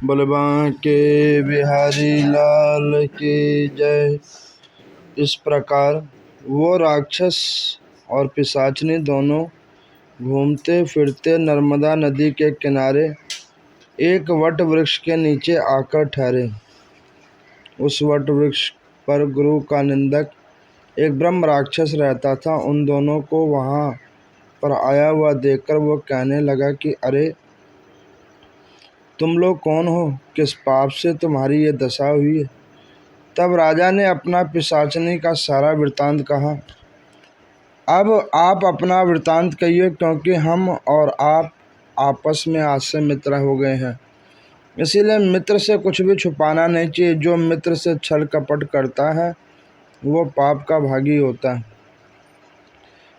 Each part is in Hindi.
बलबांके बिहारी लाल की जय। इस प्रकार वो राक्षस और पिशाचनी दोनों घूमते फिरते नर्मदा नदी के किनारे एक वट वृक्ष के नीचे आकर ठहरे। उस वट वृक्ष पर गुरु का निंदक एक ब्रह्म राक्षस रहता था। उन दोनों को वहां पर आया हुआ देखकर वो कहने लगा कि अरे तुम लोग कौन हो, किस पाप से तुम्हारी ये दशा हुई है। तब राजा ने अपना पिशाचनी का सारा वृत्तांत कहा। अब आप अपना वृत्तांत कहिए, क्योंकि हम और आप आपस में आज से मित्र हो गए हैं, इसीलिए मित्र से कुछ भी छुपाना नहीं चाहिए। जो मित्र से छल कपट करता है वो पाप का भागी होता है।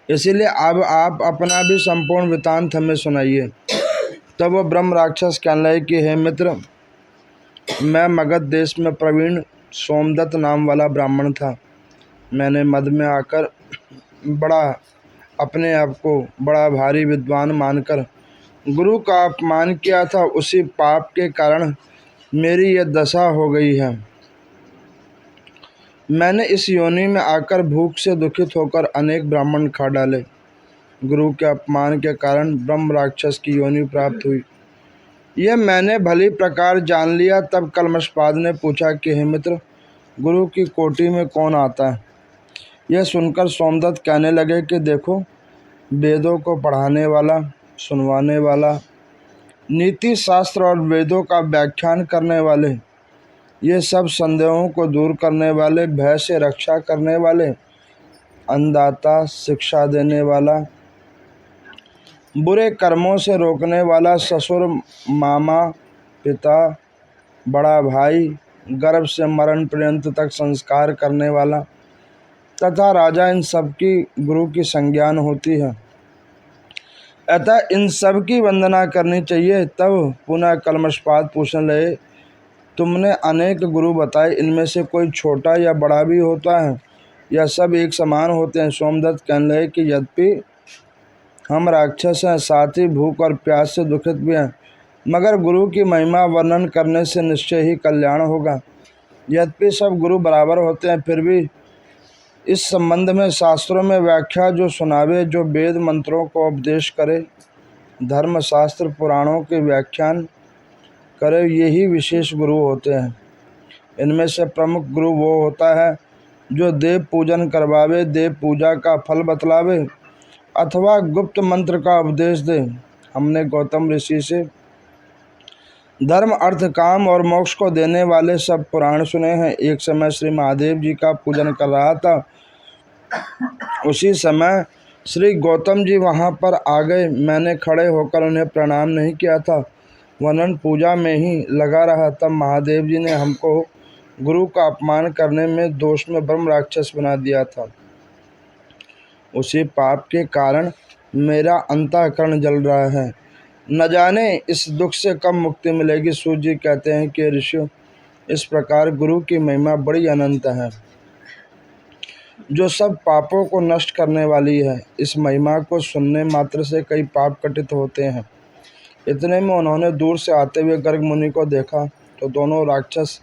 इसीलिए अब आप अपना भी संपूर्ण वृत्तांत हमें सुनाइए। तब वो ब्रह्म राक्षस कहने लगे कि हे मित्र, मैं मगध देश में प्रवीण सोमदत्त नाम वाला ब्राह्मण था। मैंने मद में आकर अपने आप को बड़ा भारी विद्वान मानकर गुरु का अपमान किया था। उसी पाप के कारण मेरी यह दशा हो गई है। मैंने इस योनि में आकर भूख से दुखित होकर अनेक ब्राह्मण खा डाले। गुरु के अपमान के कारण ब्रह्म राक्षस की योनि प्राप्त हुई, यह मैंने भली प्रकार जान लिया। तब कलमषपाद ने पूछा कि हे मित्र, गुरु की कोटि में कौन आता है। यह सुनकर सोमदत्त कहने लगे कि देखो, वेदों को पढ़ाने वाला, सुनवाने वाला, नीति शास्त्र और वेदों का व्याख्यान करने वाले, ये सब संदेहों को दूर करने वाले, भय से रक्षा करने वाले, अन्नदाता, शिक्षा देने वाला, बुरे कर्मों से रोकने वाला, ससुर, मामा, पिता, बड़ा भाई, गर्भ से मरण पर्यंत तक संस्कार करने वाला तथा राजा, इन सब की गुरु की संज्ञान होती है। अतः इन सब की वंदना करनी चाहिए। तब पुनः कलमषपाद पूछने लगे, तुमने अनेक गुरु बताए, इनमें से कोई छोटा या बड़ा भी होता है या सब एक समान होते हैं। सोमदत्त कहने लगे कि यद्यपि हम राक्षस हैं, साथ ही भूख और प्यास से दुखित भी हैं, मगर गुरु की महिमा वर्णन करने से निश्चय ही कल्याण होगा। यद्यपि सब गुरु बराबर होते हैं, फिर भी इस संबंध में शास्त्रों में व्याख्या जो सुनावे, जो वेद मंत्रों को उपदेश करे, धर्म शास्त्र पुराणों के व्याख्यान करे, यही विशेष गुरु होते हैं। इनमें से प्रमुख गुरु वो होता है जो देव पूजन करवावे, देव पूजा का फल बतलावे अथवा गुप्त मंत्र का उपदेश दे। हमने गौतम ऋषि से धर्म, अर्थ, काम और मोक्ष को देने वाले सब पुराण सुने हैं। एक समय श्री महादेव जी का पूजन कर रहा था। उसी समय श्री गौतम जी वहां पर आ गए। मैंने खड़े होकर उन्हें प्रणाम नहीं किया था, वरन पूजा में ही लगा रहा। तब महादेव जी ने हमको गुरु का अपमान करने में दोष में ब्रह्म राक्षस बना दिया था। उसी पाप के कारण मेरा अंतःकरण जल रहा है। न जाने इस दुख से कब मुक्ति मिलेगी। सूत जी कहते हैं कि ऋषियों, इस प्रकार गुरु की महिमा बड़ी अनंत है, जो सब पापों को नष्ट करने वाली है। इस महिमा को सुनने मात्र से कई पाप कटित होते हैं। इतने में उन्होंने दूर से आते हुए गर्ग मुनि को देखा तो दोनों राक्षस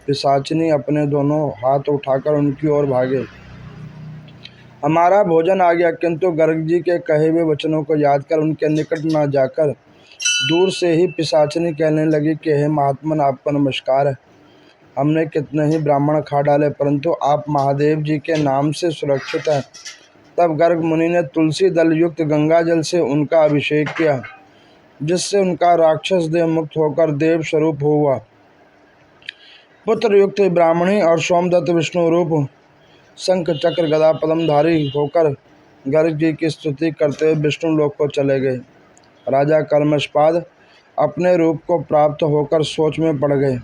पिशाचिनी अपने दोनों हाथ उठाकर उनकी ओर भागे। हमारा भोजन आ गया, किंतु गर्ग जी के कहे हुए वचनों को याद कर उनके निकट न जाकर दूर से ही पिशाचिनी कहने लगी कि हे महात्मन, आपको नमस्कार है। हमने कितने ही ब्राह्मण खा डाले, परंतु आप महादेव जी के नाम से सुरक्षित हैं। तब गर्ग मुनि ने तुलसी दल युक्त गंगा जल से उनका अभिषेक किया, जिससे उनका राक्षस देह मुक्त होकर देव स्वरूप हुआ। पुत्र युक्त ब्राह्मणी और सोमदत्त विष्णु रूप शंख चक्र गदा पद्मधारी होकर गर्ग जी की स्तुति करते हुए विष्णु लोक को चले गए। राजा कलमषपाद अपने रूप को प्राप्त होकर सोच में पड़ गए।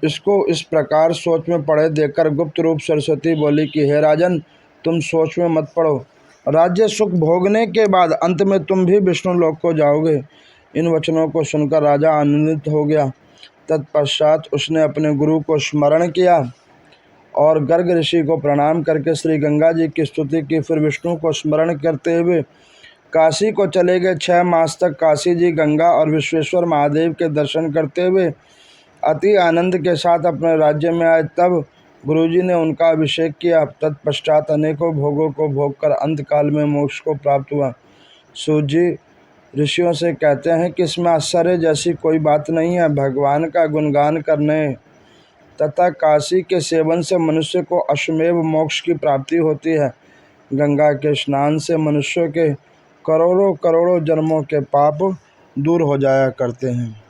इसको इस प्रकार सोच में पड़े देखकर गुप्त रूप सरस्वती बोली कि हे राजन, तुम सोच में मत पड़ो। राज्य सुख भोगने के बाद अंत में तुम भी विष्णु लोक को जाओगे। इन वचनों को सुनकर राजा आनंदित हो गया। तत्पश्चात उसने अपने गुरु को स्मरण किया और गर्ग ऋषि को प्रणाम करके श्री गंगा जी की स्तुति की। फिर विष्णु को स्मरण करते हुए काशी को चले गए। 6 मास तक काशी जी गंगा और विश्वेश्वर महादेव के दर्शन करते हुए अति आनंद के साथ अपने राज्य में आए। तब गुरुजी ने उनका अभिषेक किया। तत्पश्चात अनेकों भोगों को भोग कर अंत काल में मोक्ष को प्राप्त हुआ। सूत जी ऋषियों से कहते हैं कि इसमें आश्चर्य जैसी कोई बात नहीं है। भगवान का गुणगान करने तथा काशी के सेवन से मनुष्य को अश्वमेव मोक्ष की प्राप्ति होती है। गंगा के स्नान से मनुष्यों के करोड़ों करोड़ों जन्मों के पाप दूर हो जाया करते हैं।